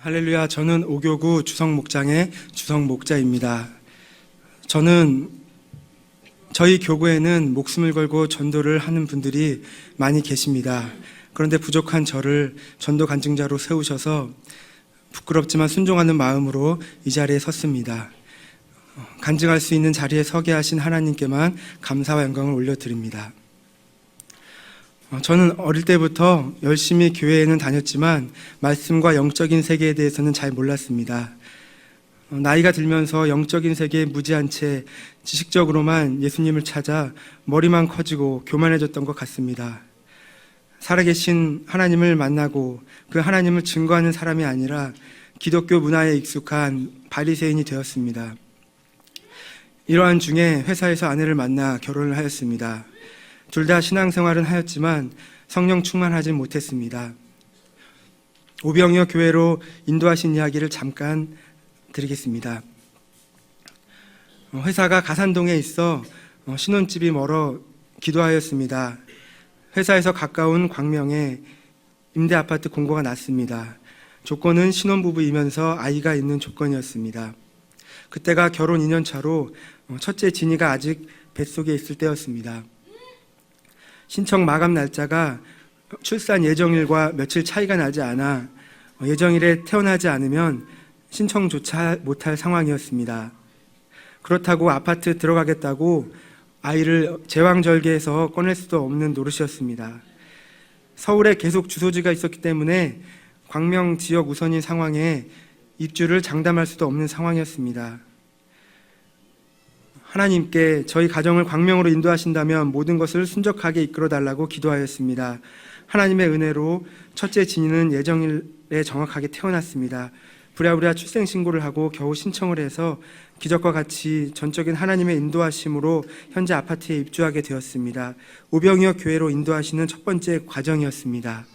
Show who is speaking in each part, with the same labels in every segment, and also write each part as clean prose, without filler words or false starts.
Speaker 1: 할렐루야, 저는 오교구 주성목장의 주성목자입니다. 저희 교구에는 목숨을 걸고 전도를 하는 분들이 많이 계십니다. 그런데 부족한 저를 전도 간증자로 세우셔서 부끄럽지만 순종하는 마음으로 이 자리에 섰습니다. 간증할 수 있는 자리에 서게 하신 하나님께만 감사와 영광을 올려드립니다. 저는 어릴 때부터 열심히 교회에는 다녔지만 말씀과 영적인 세계에 대해서는 잘 몰랐습니다. 나이가 들면서 영적인 세계에 무지한 채 지식적으로만 예수님을 찾아 머리만 커지고 교만해졌던 것 같습니다. 살아계신 하나님을 만나고 그 하나님을 증거하는 사람이 아니라 기독교 문화에 익숙한 바리새인이 되었습니다. 이러한 중에 회사에서 아내를 만나 결혼을 하였습니다. 둘 다 신앙생활은 하였지만 성령 충만하지 못했습니다. 오병이어 교회로 인도하신 이야기를 잠깐 드리겠습니다. 회사가 가산동에 있어 신혼집이 멀어 기도하였습니다. 회사에서 가까운 광명에 임대아파트 공고가 났습니다. 조건은 신혼부부이면서 아이가 있는 조건이었습니다. 그때가 결혼 2년 차로 첫째 진이가 아직 뱃속에 있을 때였습니다. 신청 마감 날짜가 출산 예정일과 며칠 차이가 나지 않아 예정일에 태어나지 않으면 신청조차 못할 상황이었습니다. 그렇다고 아파트 들어가겠다고 아이를 제왕절개해서 꺼낼 수도 없는 노릇이었습니다. 서울에 계속 주소지가 있었기 때문에 광명 지역 우선인 상황에 입주를 장담할 수도 없는 상황이었습니다. 하나님께 저희 가정을 광명으로 인도하신다면 모든 것을 순적하게 이끌어달라고 기도하였습니다. 하나님의 은혜로 첫째 진이는 예정일에 정확하게 태어났습니다. 부랴부랴 출생신고를 하고 겨우 신청을 해서 기적과 같이 전적인 하나님의 인도하심으로 현재 아파트에 입주하게 되었습니다. 오병이어 교회로 인도하시는 첫 번째 과정이었습니다.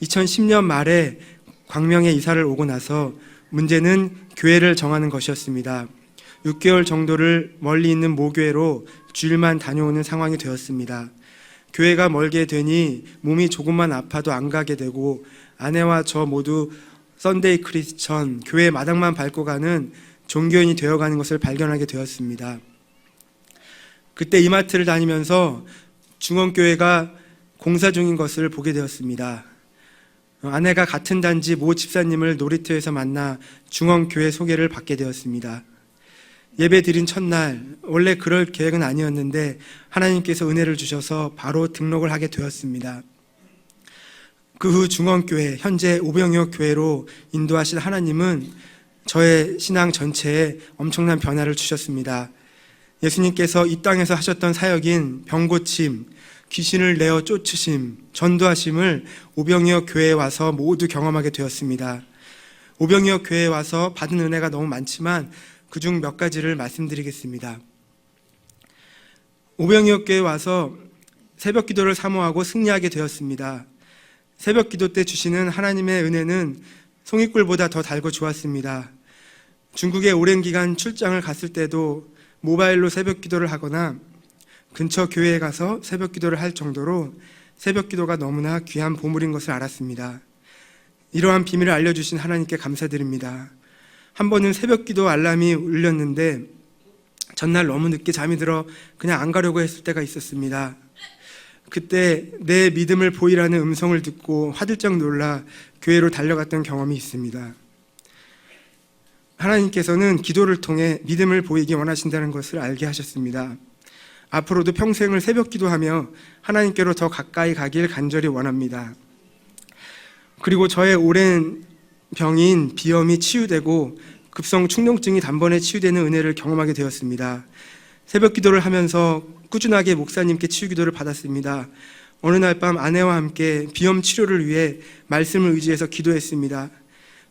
Speaker 1: 2010년 말에 광명에 이사를 오고 나서 문제는 교회를 정하는 것이었습니다. 6개월 정도를 멀리 있는 모교회로 주일만 다녀오는 상황이 되었습니다. 교회가 멀게 되니 몸이 조금만 아파도 안 가게 되고 아내와 저 모두 썬데이 크리스천, 교회 마당만 밟고 가는 종교인이 되어가는 것을 발견하게 되었습니다. 그때 이마트를 다니면서 중원교회가 공사 중인 것을 보게 되었습니다. 아내가 같은 단지 모 집사님을 놀이터에서 만나 중원교회 소개를 받게 되었습니다. 예배 드린 첫날, 원래 그럴 계획은 아니었는데 하나님께서 은혜를 주셔서 바로 등록을 하게 되었습니다. 그 후 중원교회, 현재 오병이어 교회로 인도하신 하나님은 저의 신앙 전체에 엄청난 변화를 주셨습니다. 예수님께서 이 땅에서 하셨던 사역인 병고침, 귀신을 내어 쫓으심, 전도하심을 오병이어 교회에 와서 모두 경험하게 되었습니다. 오병이어 교회에 와서 받은 은혜가 너무 많지만 그중 몇 가지를 말씀드리겠습니다. 오병이어 교회에 와서 새벽 기도를 사모하고 승리하게 되었습니다. 새벽 기도 때 주시는 하나님의 은혜는 송이꿀보다 더 달고 좋았습니다. 중국에 오랜 기간 출장을 갔을 때도 모바일로 새벽 기도를 하거나 근처 교회에 가서 새벽 기도를 할 정도로 새벽 기도가 너무나 귀한 보물인 것을 알았습니다. 이러한 비밀을 알려주신 하나님께 감사드립니다. 한 번은 새벽 기도 알람이 울렸는데 전날 너무 늦게 잠이 들어 그냥 안 가려고 했을 때가 있었습니다. 그때 내 믿음을 보이라는 음성을 듣고 화들짝 놀라 교회로 달려갔던 경험이 있습니다. 하나님께서는 기도를 통해 믿음을 보이기 원하신다는 것을 알게 하셨습니다. 앞으로도 평생을 새벽 기도하며 하나님께로 더 가까이 가길 간절히 원합니다. 그리고 저의 오랜 병인 비염이 치유되고 급성 충농증이 단번에 치유되는 은혜를 경험하게 되었습니다. 새벽 기도를 하면서 꾸준하게 목사님께 치유 기도를 받았습니다. 어느 날 밤 아내와 함께 비염 치료를 위해 말씀을 의지해서 기도했습니다.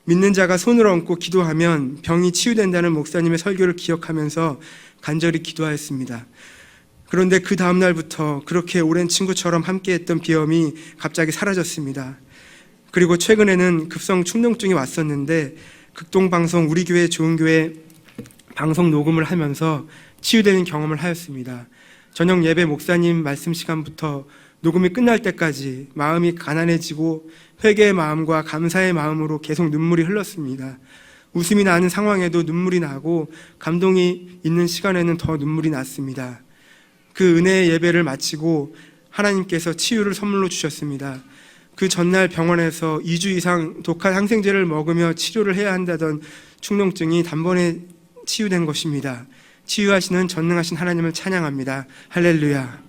Speaker 1: 믿는 자가 손을 얹고 기도하면 병이 치유된다는 목사님의 설교를 기억하면서 간절히 기도하였습니다. 그런데 그 다음 날부터 그렇게 오랜 친구처럼 함께했던 비염이 갑자기 사라졌습니다. 그리고 최근에는 급성 충농증이 왔었는데 극동방송 우리 교회 좋은 교회 방송 녹음을 하면서 치유되는 경험을 하였습니다. 저녁 예배 목사님 말씀 시간부터 녹음이 끝날 때까지 마음이 가난해지고 회개의 마음과 감사의 마음으로 계속 눈물이 흘렀습니다. 웃음이 나는 상황에도 눈물이 나고 감동이 있는 시간에는 더 눈물이 났습니다. 그 은혜의 예배를 마치고 하나님께서 치유를 선물로 주셨습니다. 그 전날 병원에서 2주 이상 독한 항생제를 먹으며 치료를 해야 한다던 축농증이 단번에 치유된 것입니다. 치유하시는 전능하신 하나님을 찬양합니다. 할렐루야.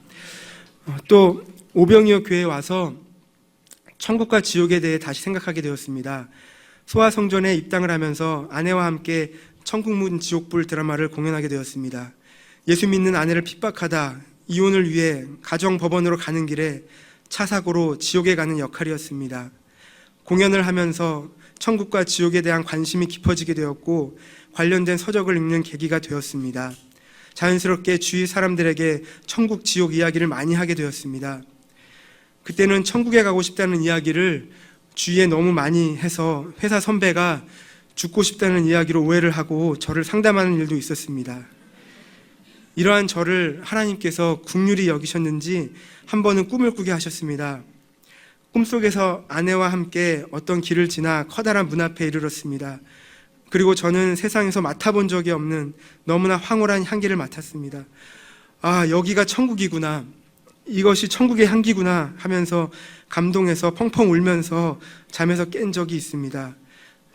Speaker 1: 또 오병이어 교회에 와서 천국과 지옥에 대해 다시 생각하게 되었습니다. 소아성전에 입당을 하면서 아내와 함께 천국 문 지옥불 드라마를 공연하게 되었습니다. 예수 믿는 아내를 핍박하다 이혼을 위해 가정법원으로 가는 길에 차 사고로 지옥에 가는 역할이었습니다. 공연을 하면서 천국과 지옥에 대한 관심이 깊어지게 되었고 관련된 서적을 읽는 계기가 되었습니다. 자연스럽게 주위 사람들에게 천국, 지옥 이야기를 많이 하게 되었습니다. 그때는 천국에 가고 싶다는 이야기를 주위에 너무 많이 해서 회사 선배가 죽고 싶다는 이야기로 오해를 하고 저를 상담하는 일도 있었습니다. 이러한 저를 하나님께서 긍휼히 여기셨는지 한 번은 꿈을 꾸게 하셨습니다. 꿈속에서 아내와 함께 어떤 길을 지나 커다란 문 앞에 이르렀습니다. 그리고 저는 세상에서 맡아본 적이 없는 너무나 황홀한 향기를 맡았습니다. 아, 여기가 천국이구나. 이것이 천국의 향기구나 하면서 감동해서 펑펑 울면서 잠에서 깬 적이 있습니다.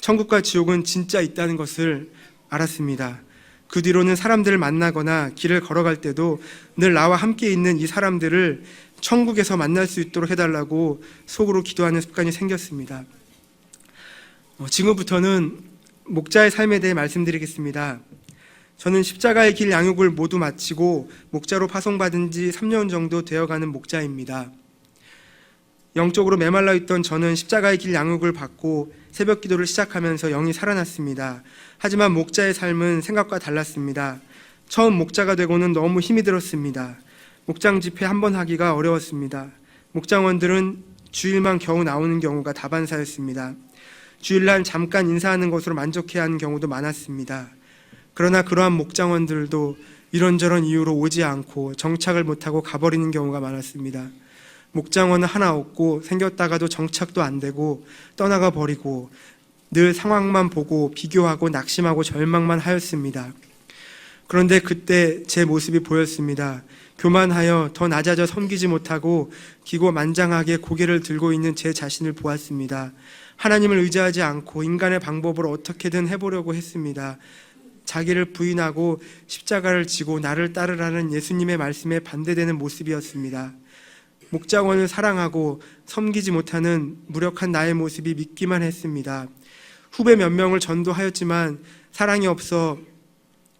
Speaker 1: 천국과 지옥은 진짜 있다는 것을 알았습니다. 그 뒤로는 사람들을 만나거나 길을 걸어갈 때도 늘 나와 함께 있는 이 사람들을 천국에서 만날 수 있도록 해달라고 속으로 기도하는 습관이 생겼습니다. 지금부터는 목자의 삶에 대해 말씀드리겠습니다. 저는 십자가의 길 양육을 모두 마치고 목자로 파송받은 지 3년 정도 되어가는 목자입니다. 영적으로 메말라 있던 저는 십자가의 길 양육을 받고 새벽 기도를 시작하면서 영이 살아났습니다. 하지만 목자의 삶은 생각과 달랐습니다. 처음 목자가 되고는 너무 힘이 들었습니다. 목장 집회 한 번 하기가 어려웠습니다. 목장원들은 주일만 겨우 나오는 경우가 다반사였습니다. 주일날 잠깐 인사하는 것으로 만족해야 하는 경우도 많았습니다. 그러나 그러한 목장원들도 이런저런 이유로 오지 않고 정착을 못하고 가버리는 경우가 많았습니다. 목장원은 하나 없고 생겼다가도 정착도 안 되고 떠나가 버리고 늘 상황만 보고 비교하고 낙심하고 절망만 하였습니다. 그런데 그때 제 모습이 보였습니다. 교만하여 더 낮아져 섬기지 못하고 기고만장하게 고개를 들고 있는 제 자신을 보았습니다. 하나님을 의지하지 않고 인간의 방법으로 어떻게든 해보려고 했습니다. 자기를 부인하고 십자가를 지고 나를 따르라는 예수님의 말씀에 반대되는 모습이었습니다. 목장원을 사랑하고 섬기지 못하는 무력한 나의 모습이 믿기만 했습니다. 후배 몇 명을 전도하였지만 사랑이 없어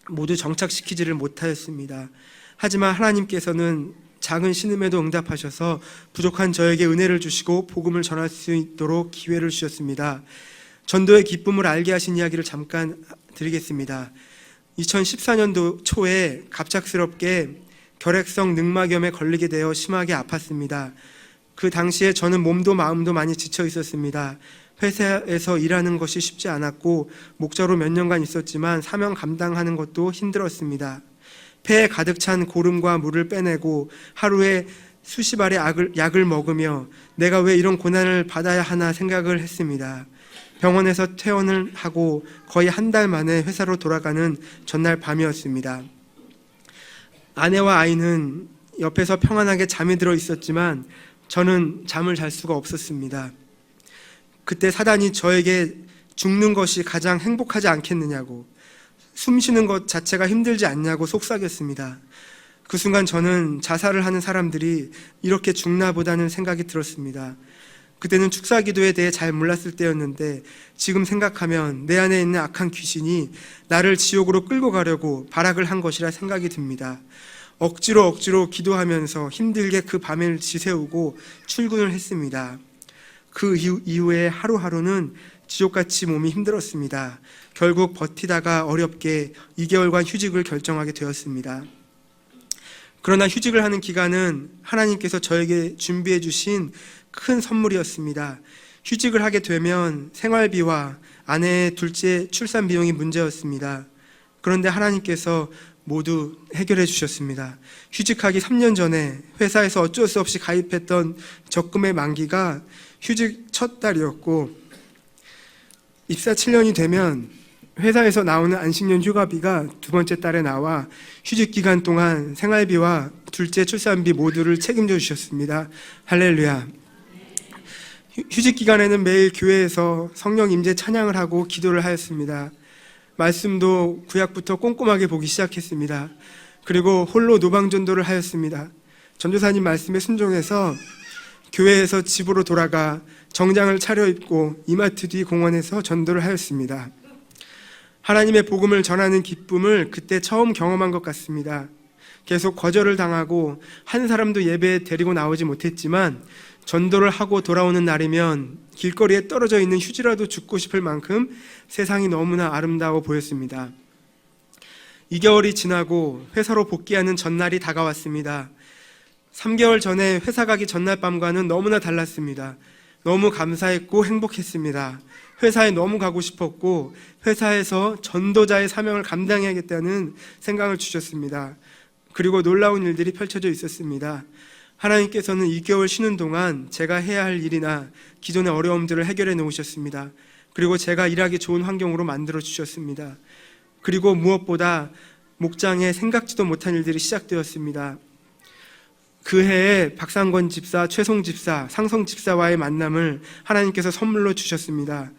Speaker 1: 모두 정착시키지를 못하였습니다. 하지만 하나님께서는 작은 신음에도 응답하셔서 부족한 저에게 은혜를 주시고 복음을 전할 수 있도록 기회를 주셨습니다. 전도의 기쁨을 알게 하신 이야기를 잠깐 드리겠습니다. 2014년도 초에 갑작스럽게 결핵성 늑막염에 걸리게 되어 심하게 아팠습니다. 그 당시에 저는 몸도 마음도 많이 지쳐 있었습니다. 회사에서 일하는 것이 쉽지 않았고 목자로 몇 년간 있었지만 사명 감당하는 것도 힘들었습니다. 폐에 가득 찬 고름과 물을 빼내고 하루에 수십 알의 약을 먹으며 내가 왜 이런 고난을 받아야 하나 생각을 했습니다. 병원에서 퇴원을 하고 거의 한 달 만에 회사로 돌아가는 전날 밤이었습니다. 아내와 아이는 옆에서 평안하게 잠이 들어 있었지만 저는 잠을 잘 수가 없었습니다. 그때 사단이 저에게 죽는 것이 가장 행복하지 않겠느냐고, 숨 쉬는 것 자체가 힘들지 않냐고 속삭였습니다. 그 순간 저는 자살을 하는 사람들이 이렇게 죽나 보다는 생각이 들었습니다. 그때는 축사기도에 대해 잘 몰랐을 때였는데 지금 생각하면 내 안에 있는 악한 귀신이 나를 지옥으로 끌고 가려고 발악을 한 것이라 생각이 듭니다. 억지로 기도하면서 힘들게 그 밤을 지새우고 출근을 했습니다. 그 이후에 하루하루는 지옥같이 몸이 힘들었습니다. 결국 버티다가 어렵게 2개월간 휴직을 결정하게 되었습니다. 그러나 휴직을 하는 기간은 하나님께서 저에게 준비해 주신 큰 선물이었습니다. 휴직을 하게 되면 생활비와 아내의 둘째 출산 비용이 문제였습니다. 그런데 하나님께서 모두 해결해 주셨습니다. 휴직하기 3년 전에 회사에서 어쩔 수 없이 가입했던 적금의 만기가 휴직 첫 달이었고, 입사 7년이 되면 회사에서 나오는 안식년 휴가비가 두 번째 달에 나와 휴직 기간 동안 생활비와 둘째 출산비 모두를 책임져 주셨습니다. 할렐루야. 휴직 기간에는 매일 교회에서 성령 임재 찬양을 하고 기도를 하였습니다. 말씀도 구약부터 꼼꼼하게 보기 시작했습니다. 그리고 홀로 노방전도를 하였습니다. 전도사님 말씀에 순종해서 교회에서 집으로 돌아가 정장을 차려입고 이마트 뒤 공원에서 전도를 하였습니다. 하나님의 복음을 전하는 기쁨을 그때 처음 경험한 것 같습니다. 계속 거절을 당하고 한 사람도 예배에 데리고 나오지 못했지만 전도를 하고 돌아오는 날이면 길거리에 떨어져 있는 휴지라도 줍고 싶을 만큼 세상이 너무나 아름다워 보였습니다. 2개월이 지나고 회사로 복귀하는 전날이 다가왔습니다. 3개월 전에 회사 가기 전날 밤과는 너무나 달랐습니다. 너무 감사했고 행복했습니다. 회사에 너무 가고 싶었고 회사에서 전도자의 사명을 감당해야겠다는 생각을 주셨습니다. 그리고 놀라운 일들이 펼쳐져 있었습니다. 하나님께서는 2개월 쉬는 동안 제가 해야 할 일이나 기존의 어려움들을 해결해 놓으셨습니다. 그리고 제가 일하기 좋은 환경으로 만들어 주셨습니다. 그리고 무엇보다 목장에 생각지도 못한 일들이 시작되었습니다. 그 해에 박상권 집사, 최송 집사, 상성 집사와의 만남을 하나님께서 선물로 주셨습니다.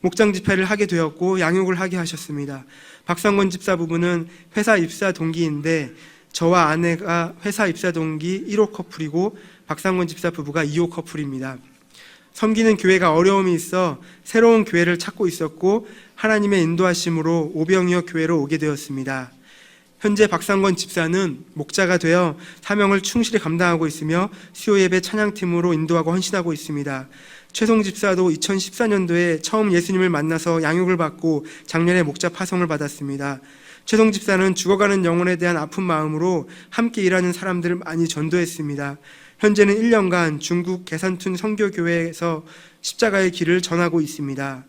Speaker 1: 목장 집회를 하게 되었고 양육을 하게 하셨습니다. 박상권 집사 부부는 회사 입사 동기인데 저와 아내가 회사 입사 동기 1호 커플이고 박상권 집사 부부가 2호 커플입니다. 섬기는 교회가 어려움이 있어 새로운 교회를 찾고 있었고 하나님의 인도하심으로 오병이어 교회로 오게 되었습니다. 현재 박상권 집사는 목자가 되어 사명을 충실히 감당하고 있으며 수요예배 찬양팀으로 인도하고 헌신하고 있습니다. 최송 집사도 2014년도에 처음 예수님을 만나서 양육을 받고 작년에 목자 파송을 받았습니다. 최송 집사는 죽어가는 영혼에 대한 아픈 마음으로 함께 일하는 사람들을 많이 전도했습니다. 현재는 1년간 중국 계산툰 선교교회에서 십자가의 길을 전하고 있습니다.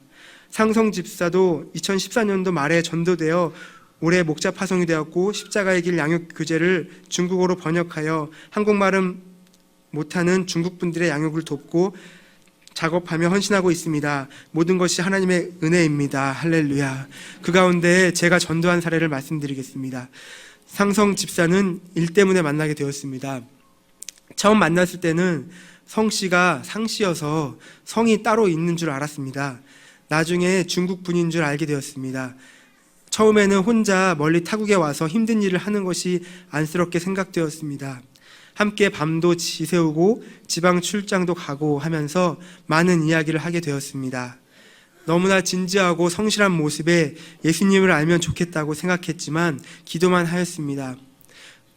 Speaker 1: 상성 집사도 2014년도 말에 전도되어 올해 목자 파송이 되었고 십자가의 길 양육 교재를 중국어로 번역하여 한국말은 못하는 중국 분들의 양육을 돕고 작업하며 헌신하고 있습니다. 모든 것이 하나님의 은혜입니다. 할렐루야. 그 가운데 제가 전도한 사례를 말씀드리겠습니다. 상성 집사는 일 때문에 만나게 되었습니다. 처음 만났을 때는 성씨가 상씨여서 성이 따로 있는 줄 알았습니다. 나중에 중국 분인 줄 알게 되었습니다. 처음에는 혼자 멀리 타국에 와서 힘든 일을 하는 것이 안쓰럽게 생각되었습니다. 함께 밤도 지새우고 지방 출장도 가고 하면서 많은 이야기를 하게 되었습니다. 너무나 진지하고 성실한 모습에 예수님을 알면 좋겠다고 생각했지만 기도만 하였습니다.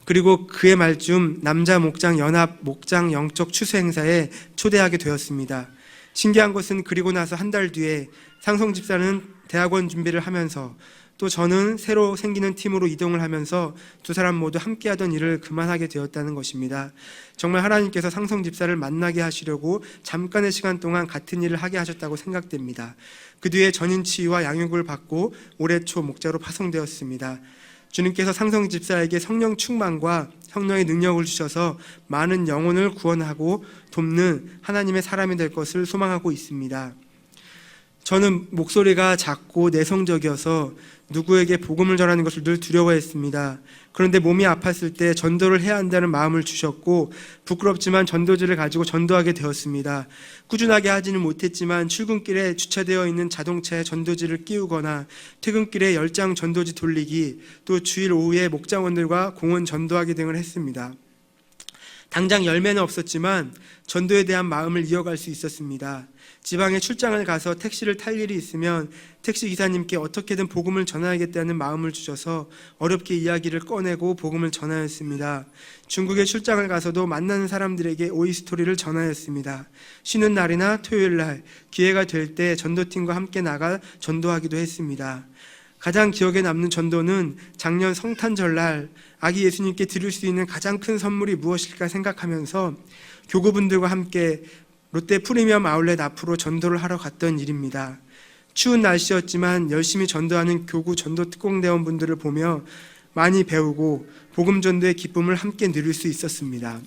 Speaker 1: 그리고 그해 말쯤 남자 목장 연합 목장 영적 추수 행사에 초대하게 되었습니다. 신기한 것은 그리고 나서 한 달 뒤에 상성 집사는 대학원 준비를 하면서 또 저는 새로 생기는 팀으로 이동을 하면서 두 사람 모두 함께하던 일을 그만하게 되었다는 것입니다. 정말 하나님께서 상성 집사를 만나게 하시려고 잠깐의 시간 동안 같은 일을 하게 하셨다고 생각됩니다. 그 뒤에 전인 치유와 양육을 받고 올해 초 목자로 파송되었습니다. 주님께서 상성 집사에게 성령 충만과 성령의 능력을 주셔서 많은 영혼을 구원하고 돕는 하나님의 사람이 될 것을 소망하고 있습니다. 저는 목소리가 작고 내성적이어서 누구에게 복음을 전하는 것을 늘 두려워했습니다. 그런데 몸이 아팠을 때 전도를 해야 한다는 마음을 주셨고 부끄럽지만 전도지를 가지고 전도하게 되었습니다. 꾸준하게 하지는 못했지만 출근길에 주차되어 있는 자동차에 전도지를 끼우거나 퇴근길에 10장 전도지 돌리기, 또 주일 오후에 목장원들과 공원 전도하기 등을 했습니다. 당장 열매는 없었지만 전도에 대한 마음을 이어갈 수 있었습니다. 지방에 출장을 가서 택시를 탈 일이 있으면 택시 기사님께 어떻게든 복음을 전하야겠다는 마음을 주셔서 어렵게 이야기를 꺼내고 복음을 전하였습니다. 중국에 출장을 가서도 만나는 사람들에게 오이 스토리를 전하였습니다. 쉬는 날이나 토요일 날 기회가 될 때 전도팀과 함께 나가 전도하기도 했습니다. 가장 기억에 남는 전도는 작년 성탄절날 아기 예수님께 드릴 수 있는 가장 큰 선물이 무엇일까 생각하면서 교구분들과 함께 롯데 프리미엄 아울렛 앞으로 전도를 하러 갔던 일입니다. 추운 날씨였지만 열심히 전도하는 교구 전도 특공대원분들을 보며 많이 배우고 복음 전도의 기쁨을 함께 누릴 수 있었습니다.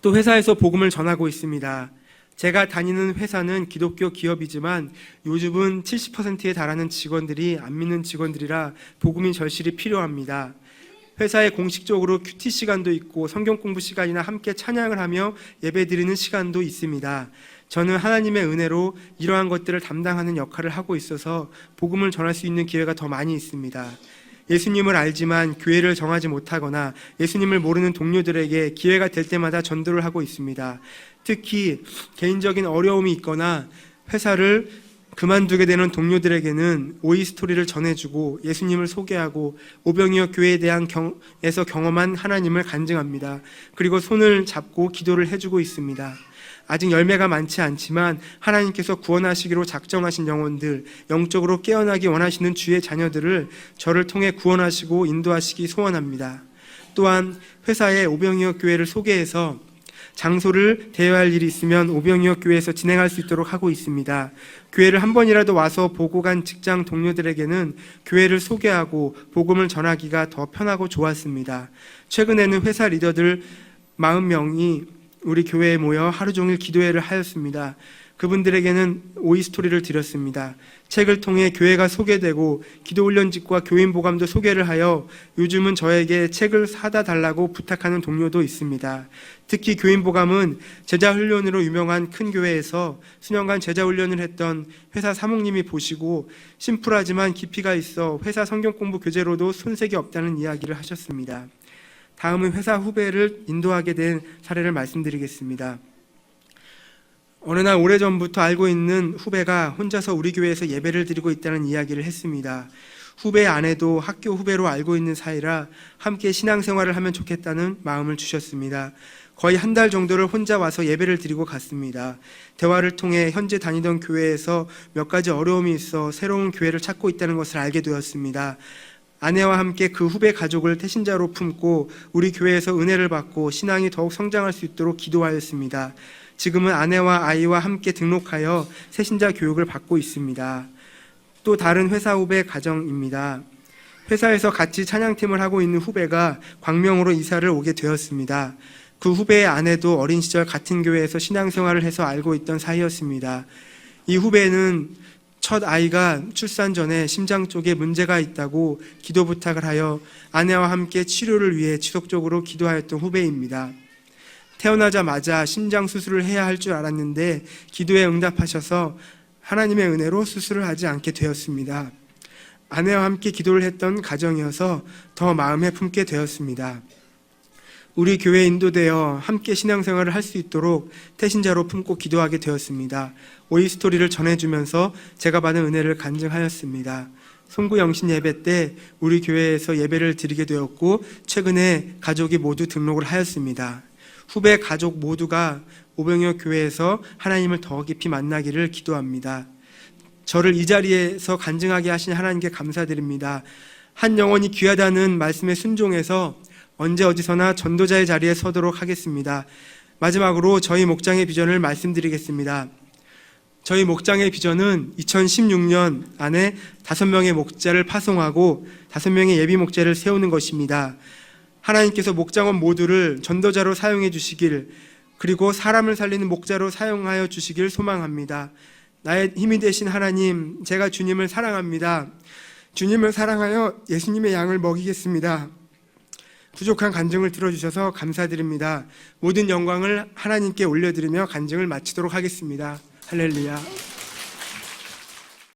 Speaker 1: 또 회사에서 복음을 전하고 있습니다. 제가 다니는 회사는 기독교 기업이지만 요즘은 70%에 달하는 직원들이 안 믿는 직원들이라 복음이 절실히 필요합니다. 회사에 공식적으로 큐티 시간도 있고 성경 공부 시간이나 함께 찬양을 하며 예배드리는 시간도 있습니다. 저는 하나님의 은혜로 이러한 것들을 담당하는 역할을 하고 있어서 복음을 전할 수 있는 기회가 더 많이 있습니다. 예수님을 알지만 교회를 정하지 못하거나 예수님을 모르는 동료들에게 기회가 될 때마다 전도를 하고 있습니다. 특히 개인적인 어려움이 있거나 회사를 그만두게 되는 동료들에게는 오이 스토리를 전해주고 예수님을 소개하고 오병이어 교회에 대한 에서 경험한 하나님을 간증합니다. 그리고 손을 잡고 기도를 해주고 있습니다. 아직 열매가 많지 않지만 하나님께서 구원하시기로 작정하신 영혼들, 영적으로 깨어나기 원하시는 주의 자녀들을 저를 통해 구원하시고 인도하시기 소원합니다. 또한 회사에 오병이어 교회를 소개해서 장소를 대여할 일이 있으면 오병이어 교회에서 진행할 수 있도록 하고 있습니다. 교회를 한 번이라도 와서 보고 간 직장 동료들에게는 교회를 소개하고 복음을 전하기가 더 편하고 좋았습니다. 최근에는 회사 리더들 40명이 우리 교회에 모여 하루 종일 기도회를 하였습니다. 그분들에게는 오이 스토리를 드렸습니다. 책을 통해 교회가 소개되고 기도훈련집과 교인보감도 소개를 하여 요즘은 저에게 책을 사다 달라고 부탁하는 동료도 있습니다. 특히 교인보감은 제자훈련으로 유명한 큰 교회에서 수년간 제자훈련을 했던 회사 사목님이 보시고 심플하지만 깊이가 있어 회사 성경공부 교재로도 손색이 없다는 이야기를 하셨습니다. 다음은 회사 후배를 인도하게 된 사례를 말씀드리겠습니다. 어느 날 오래전부터 알고 있는 후배가 혼자서 우리 교회에서 예배를 드리고 있다는 이야기를 했습니다. 후배의 아내도 학교 후배로 알고 있는 사이라 함께 신앙생활을 하면 좋겠다는 마음을 주셨습니다. 거의 한 달 정도를 혼자 와서 예배를 드리고 갔습니다. 대화를 통해 현재 다니던 교회에서 몇 가지 어려움이 있어 새로운 교회를 찾고 있다는 것을 알게 되었습니다. 아내와 함께 그 후배 가족을 태신자로 품고 우리 교회에서 은혜를 받고 신앙이 더욱 성장할 수 있도록 기도하였습니다. 지금은 아내와 아이와 함께 등록하여 새신자 교육을 받고 있습니다. 또 다른 회사 후배 가정입니다. 회사에서 같이 찬양팀을 하고 있는 후배가 광명으로 이사를 오게 되었습니다. 그 후배의 아내도 어린 시절 같은 교회에서 신앙생활을 해서 알고 있던 사이였습니다. 이 후배는 첫 아이가 출산 전에 심장 쪽에 문제가 있다고 기도 부탁을 하여 아내와 함께 치료를 위해 지속적으로 기도하였던 후배입니다. 태어나자마자 심장 수술을 해야 할 줄 알았는데 기도에 응답하셔서 하나님의 은혜로 수술을 하지 않게 되었습니다. 아내와 함께 기도를 했던 가정이어서 더 마음에 품게 되었습니다. 우리 교회에 인도되어 함께 신앙생활을 할 수 있도록 태신자로 품고 기도하게 되었습니다. 오이 스토리를 전해주면서 제가 받은 은혜를 간증하였습니다. 송구 영신 예배 때 우리 교회에서 예배를 드리게 되었고 최근에 가족이 모두 등록을 하였습니다. 후배 가족 모두가 오병이어 교회에서 하나님을 더 깊이 만나기를 기도합니다. 저를 이 자리에서 간증하게 하신 하나님께 감사드립니다. 한 영혼이 귀하다는 말씀에 순종해서 언제 어디서나 전도자의 자리에 서도록 하겠습니다. 마지막으로 저희 목장의 비전을 말씀드리겠습니다. 저희 목장의 비전은 2016년 안에 5명의 목자를 파송하고 5명의 예비 목자를 세우는 것입니다. 하나님께서 목장원 모두를 전도자로 사용해 주시길, 그리고 사람을 살리는 목자로 사용하여 주시길 소망합니다. 나의 힘이 되신 하나님, 제가 주님을 사랑합니다. 주님을 사랑하여 예수님의 양을 먹이겠습니다. 부족한 간증을 들어주셔서 감사드립니다. 모든 영광을 하나님께 올려드리며 간증을 마치도록 하겠습니다. 할렐루야.